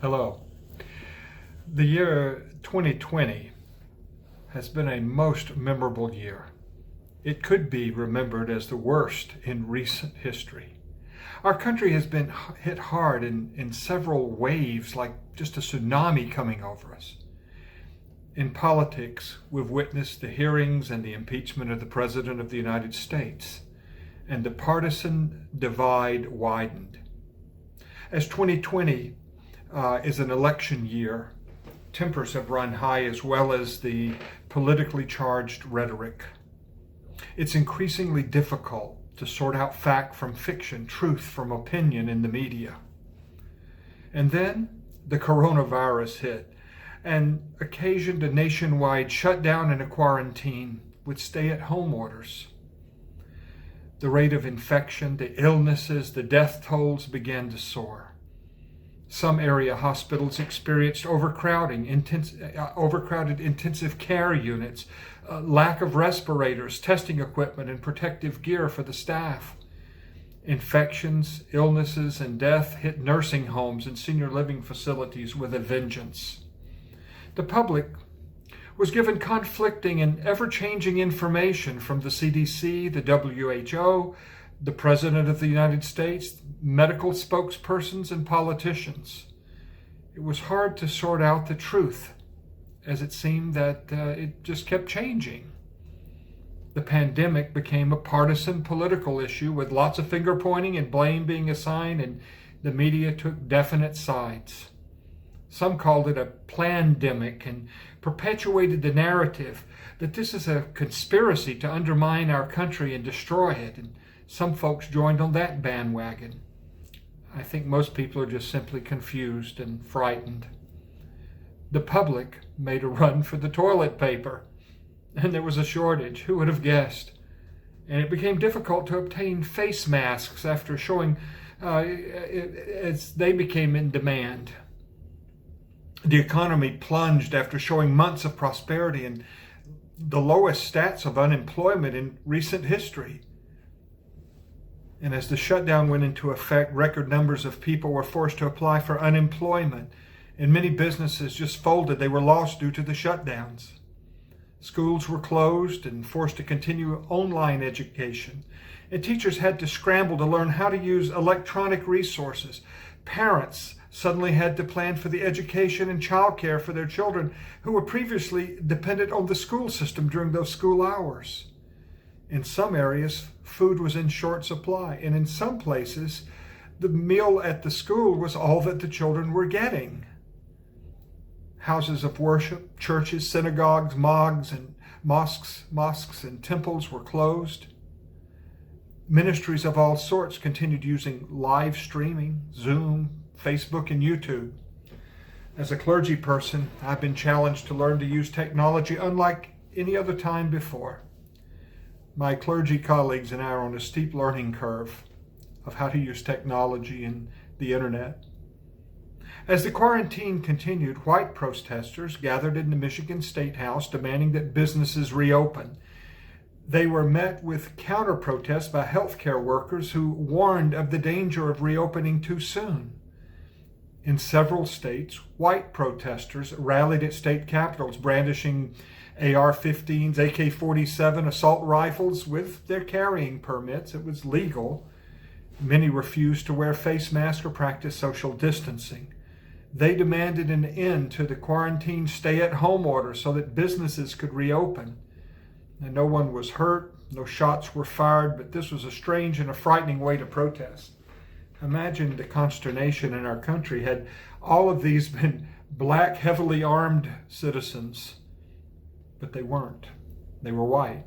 Hello. The year 2020 has been a most memorable year. It could be remembered as the worst in recent history. Our country has been hit hard in several waves, like just a tsunami coming over us. In politics, we've witnessed the hearings and the impeachment of the President of the United States, and the partisan divide widened. As 2020 is an election year, tempers have run high as well as the politically charged rhetoric. It's increasingly difficult to sort out fact from fiction, truth from opinion in the media. And then the coronavirus hit and occasioned a nationwide shutdown and a quarantine with stay-at-home orders. The rate of infection, the illnesses, the death tolls began to soar. Some area hospitals experienced overcrowded intensive care units, lack of respirators, testing equipment, and protective gear for the staff. Infections, illnesses, and death hit nursing homes and senior living facilities with a vengeance. The public was given conflicting and ever-changing information from the CDC, the WHO, the President of the United States, medical spokespersons, and politicians. It was hard to sort out the truth, as it seemed that it just kept changing. The pandemic became a partisan political issue with lots of finger pointing and blame being assigned, and the media took definite sides. Some called it a plandemic and perpetuated the narrative that this is a conspiracy to undermine our country and destroy it. And some folks joined on that bandwagon. I think most people are just simply confused and frightened. The public made a run for the toilet paper, and there was a shortage. Who would have guessed? And it became difficult to obtain face masks after showing as they became in demand. The economy plunged after showing months of prosperity and the lowest stats of unemployment in recent history. And as the shutdown went into effect, record numbers of people were forced to apply for unemployment, and many businesses just folded. They were lost due to the shutdowns. Schools were closed and forced to continue online education, and teachers had to scramble to learn how to use electronic resources. Parents suddenly had to plan for the education and childcare for their children who were previously dependent on the school system during those school hours. In some areas, food was in short supply, and in some places, the meal at the school was all that the children were getting. Houses of worship, churches, synagogues, mosques and temples were closed. Ministries of all sorts continued using live streaming, Zoom, Facebook, and YouTube. As a clergy person, I've been challenged to learn to use technology unlike any other time before. My clergy colleagues and I are on a steep learning curve of how to use technology and the internet. As the quarantine continued, white protesters gathered in the Michigan State House demanding that businesses reopen. They were met with counter-protests by healthcare workers who warned of the danger of reopening too soon. In several states, white protesters rallied at state capitals, brandishing AR-15s, AK-47 assault rifles with their carrying permits. It was legal. Many refused to wear face masks or practice social distancing. They demanded an end to the quarantine stay-at-home order so that businesses could reopen. And no one was hurt, no shots were fired, but this was a strange and a frightening way to protest. Imagine the consternation in our country had all of these been black, heavily armed citizens. But they weren't. They were white.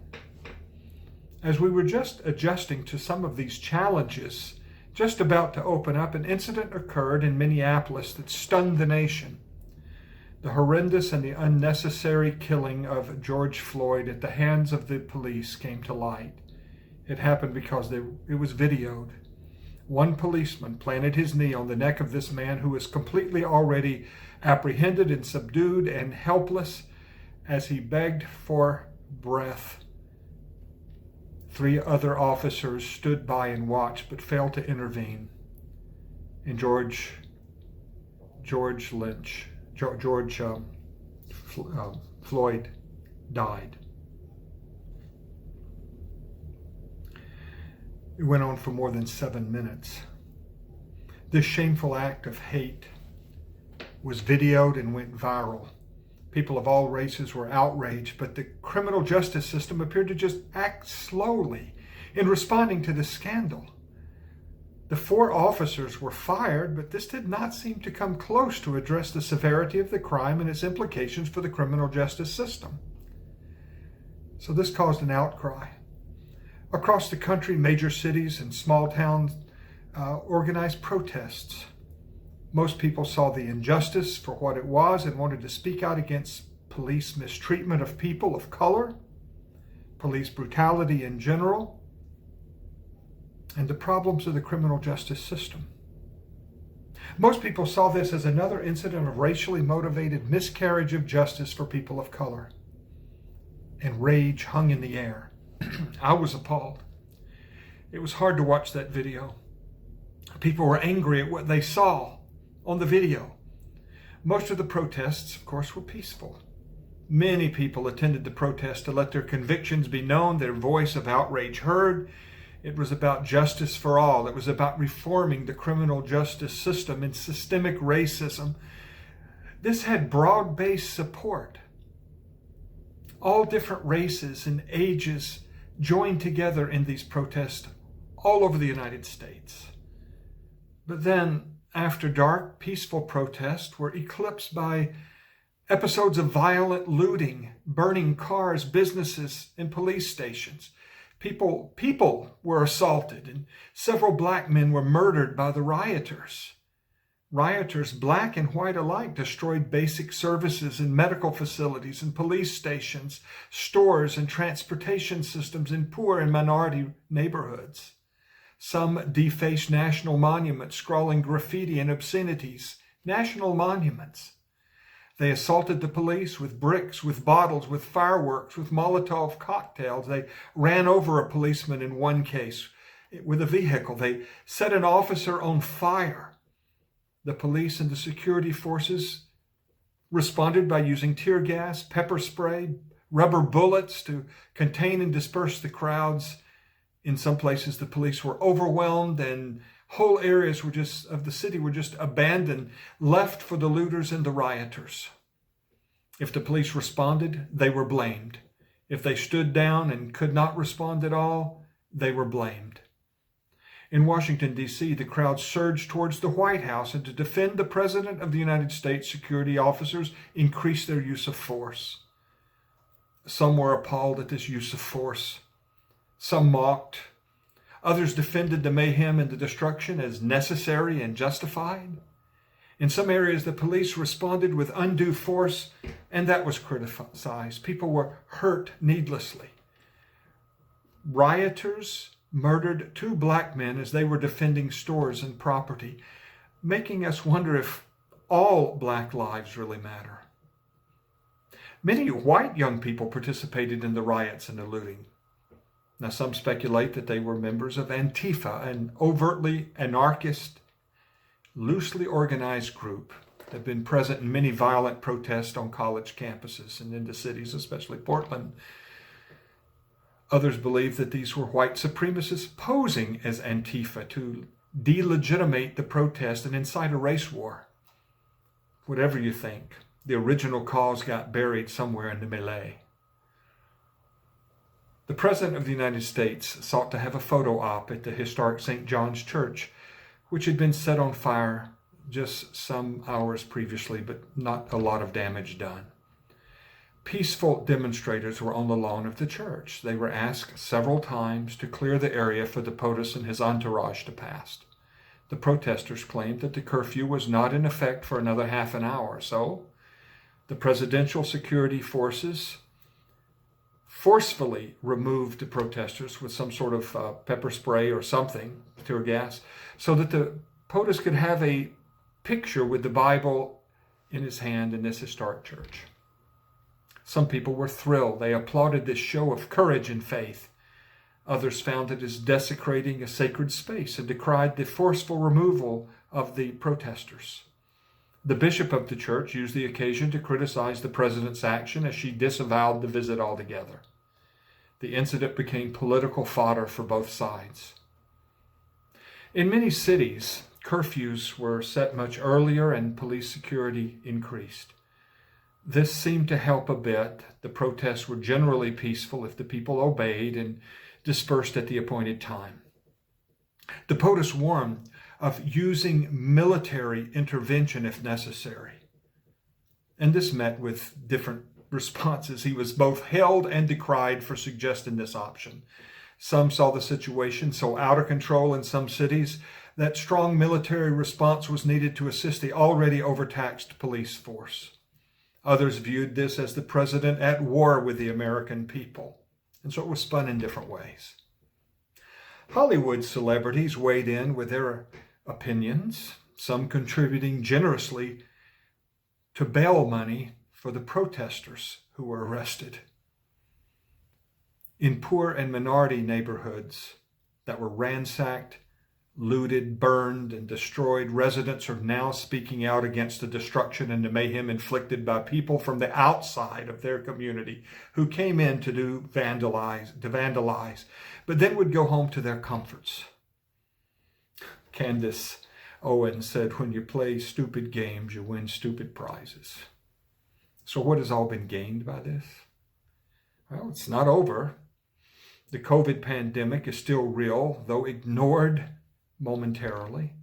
As we were just adjusting to some of these challenges, just about to open up, an incident occurred in Minneapolis that stunned the nation. The horrendous and the unnecessary killing of George Floyd at the hands of the police came to light. It happened because it was videoed. One policeman planted his knee on the neck of this man who was completely already apprehended and subdued and helpless as he begged for breath. 3 other officers stood by and watched but failed to intervene. And George Floyd died. It went on for more than 7 minutes. This shameful act of hate was videoed and went viral. People of all races were outraged, but the criminal justice system appeared to just act slowly in responding to this scandal. The 4 officers were fired, but this did not seem to come close to address the severity of the crime and its implications for the criminal justice system. So this caused an outcry. Across the country, major cities and small towns organized protests. Most people saw the injustice for what it was and wanted to speak out against police mistreatment of people of color, police brutality in general, and the problems of the criminal justice system. Most people saw this as another incident of racially motivated miscarriage of justice for people of color, and rage hung in the air. I was appalled. It was hard to watch that video. People were angry at what they saw on the video. Most of the protests, of course, were peaceful. Many people attended the protest to let their convictions be known, their voice of outrage heard. It was about justice for all. It was about reforming the criminal justice system and systemic racism. This had broad-based support. All different races and ages joined together in these protests all over the United States. But then, after dark, peaceful protests were eclipsed by episodes of violent looting, burning cars, businesses, and police stations. People were assaulted, and several black men were murdered by the rioters. Rioters, black and white alike, destroyed basic services and medical facilities and police stations, stores and transportation systems in poor and minority neighborhoods. Some defaced national monuments, scrawling graffiti and obscenities. National monuments. They assaulted the police with bricks, with bottles, with fireworks, with Molotov cocktails. They ran over a policeman in one case with a vehicle. They set an officer on fire. The police and the security forces responded by using tear gas, pepper spray, rubber bullets to contain and disperse the crowds. In some places, the police were overwhelmed and whole areas of the city were just abandoned, left for the looters and the rioters. If the police responded, they were blamed. If they stood down and could not respond at all, they were blamed. In Washington, D.C., the crowd surged towards the White House, and to defend the President of the United States, security officers increased their use of force. Some were appalled at this use of force. Some mocked. Others defended the mayhem and the destruction as necessary and justified. In some areas, the police responded with undue force, and that was criticized. People were hurt needlessly. Rioters murdered 2 black men as they were defending stores and property, making us wonder if all black lives really matter. Many white young people participated in the riots and the looting. Now, some speculate that they were members of Antifa, an overtly anarchist, loosely organized group that had been present in many violent protests on college campuses and in the cities, especially Portland. Others believe that these were white supremacists posing as Antifa to delegitimate the protest and incite a race war. Whatever you think, the original cause got buried somewhere in the melee. The President of the United States sought to have a photo op at the historic St. John's Church, which had been set on fire just some hours previously, but not a lot of damage done. Peaceful demonstrators were on the lawn of the church. They were asked several times to clear the area for the POTUS and his entourage to pass. The protesters claimed that the curfew was not in effect for another half an hour, so the presidential security forces forcefully removed the protesters with some sort of pepper spray or something, tear gas, so that the POTUS could have a picture with the Bible in his hand in this historic church. Some people were thrilled. They applauded this show of courage and faith. Others found it as desecrating a sacred space and decried the forceful removal of the protesters. The bishop of the church used the occasion to criticize the president's action as she disavowed the visit altogether. The incident became political fodder for both sides. In many cities, curfews were set much earlier and police security increased. This seemed to help a bit. The protests were generally peaceful if the people obeyed and dispersed at the appointed time. The POTUS warned of using military intervention if necessary. And this met with different responses. He was both hailed and decried for suggesting this option. Some saw the situation so out of control in some cities that strong military response was needed to assist the already overtaxed police force. Others viewed this as the president at war with the American people. And so it was spun in different ways. Hollywood celebrities weighed in with their opinions, some contributing generously to bail money for the protesters who were arrested. In poor and minority neighborhoods that were ransacked, looted, burned, and destroyed, residents are now speaking out against the destruction and the mayhem inflicted by people from the outside of their community who came in to vandalize, but then would go home to their comforts. Candace Owen said, "When you play stupid games, you win stupid prizes." So what has all been gained by this? Well, it's not over. The COVID pandemic is still real, though ignored momentarily.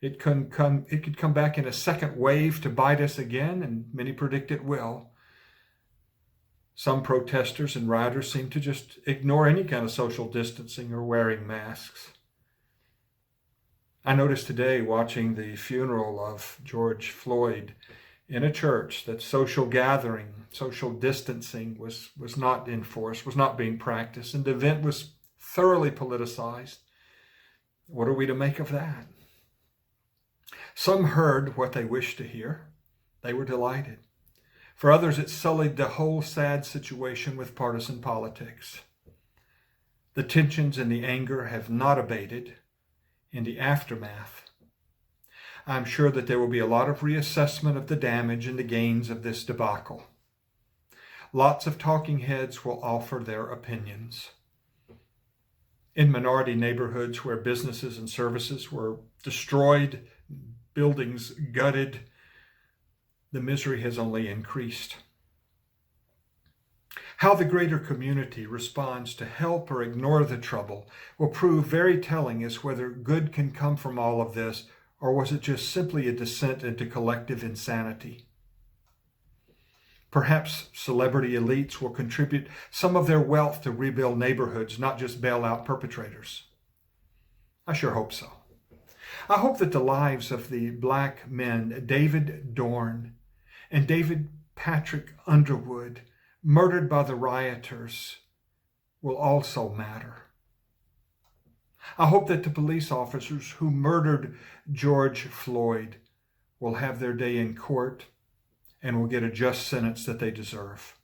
It could come back in a second wave to bite us again, and many predict it will. Some protesters and rioters seem to just ignore any kind of social distancing or wearing masks. I noticed today, watching the funeral of George Floyd in a church, that social gathering, social distancing was not enforced, was not being practiced, and the event was thoroughly politicized. What are we to make of that? Some heard what they wished to hear. They were delighted. For others, it sullied the whole sad situation with partisan politics. The tensions and the anger have not abated in the aftermath. I'm sure that there will be a lot of reassessment of the damage and the gains of this debacle. Lots of talking heads will offer their opinions. In minority neighborhoods where businesses and services were destroyed, buildings gutted, the misery has only increased. How the greater community responds to help or ignore the trouble will prove very telling as whether good can come from all of this, or was it just simply a descent into collective insanity? Perhaps celebrity elites will contribute some of their wealth to rebuild neighborhoods, not just bail out perpetrators. I sure hope so. I hope that the lives of the black men, David Dorn and David Patrick Underwood, murdered by the rioters, will also matter. I hope that the police officers who murdered George Floyd will have their day in court and will get a just sentence that they deserve.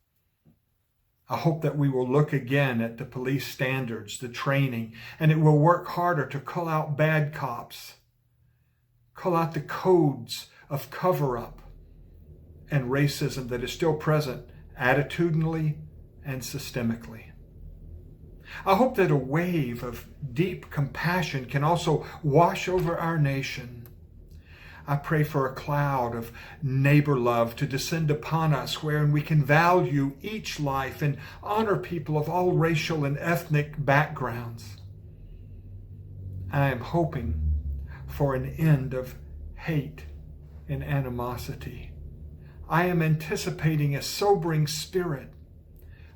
I hope that we will look again at the police standards, the training, and it will work harder to call out bad cops, call out the codes of cover-up and racism that is still present attitudinally and systemically. I hope that a wave of deep compassion can also wash over our nation. I pray for a cloud of neighbor love to descend upon us, wherein we can value each life and honor people of all racial and ethnic backgrounds. I am hoping for an end of hate and animosity. I am anticipating a sobering spirit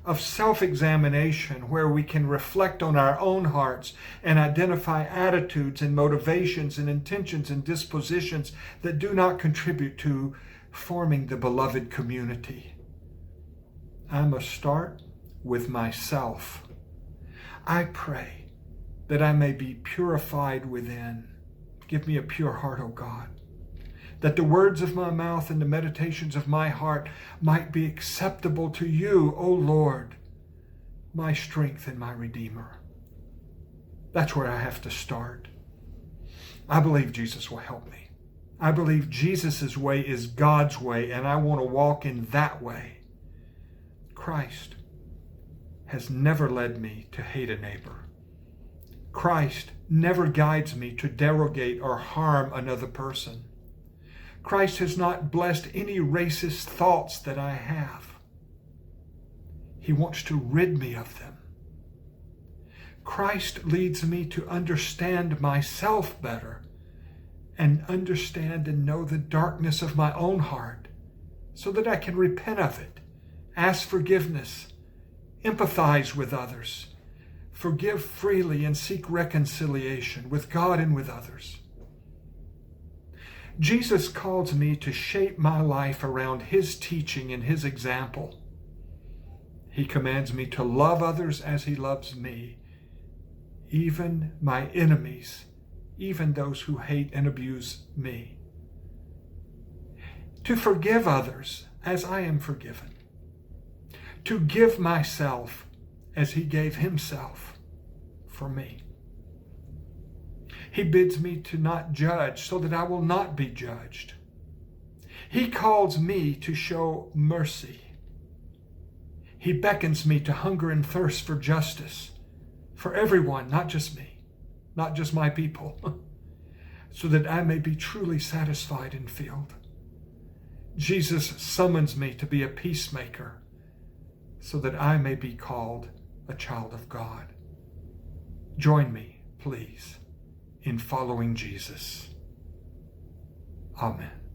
of self-examination where we can reflect on our own hearts and identify attitudes and motivations and intentions and dispositions that do not contribute to forming the beloved community. I must start with myself. I pray that I may be purified within. Give me a pure heart, O God, that the words of my mouth and the meditations of my heart might be acceptable to you, O Lord, my strength and my Redeemer. That's where I have to start. I believe Jesus will help me. I believe Jesus' way is God's way, and I want to walk in that way. Christ has never led me to hate a neighbor. Christ never guides me to derogate or harm another person. Christ has not blessed any racist thoughts that I have. He wants to rid me of them. Christ leads me to understand myself better and understand and know the darkness of my own heart so that I can repent of it, ask forgiveness, empathize with others, forgive freely, and seek reconciliation with God and with others. Jesus calls me to shape my life around His teaching and His example. He commands me to love others as He loves me, even my enemies, even those who hate and abuse me. To forgive others as I am forgiven. To give myself as He gave Himself for me. He bids me to not judge so that I will not be judged. He calls me to show mercy. He beckons me to hunger and thirst for justice, for everyone, not just me, not just my people, so that I may be truly satisfied and filled. Jesus summons me to be a peacemaker, so that I may be called a child of God. Join me, please, in following Jesus. Amen.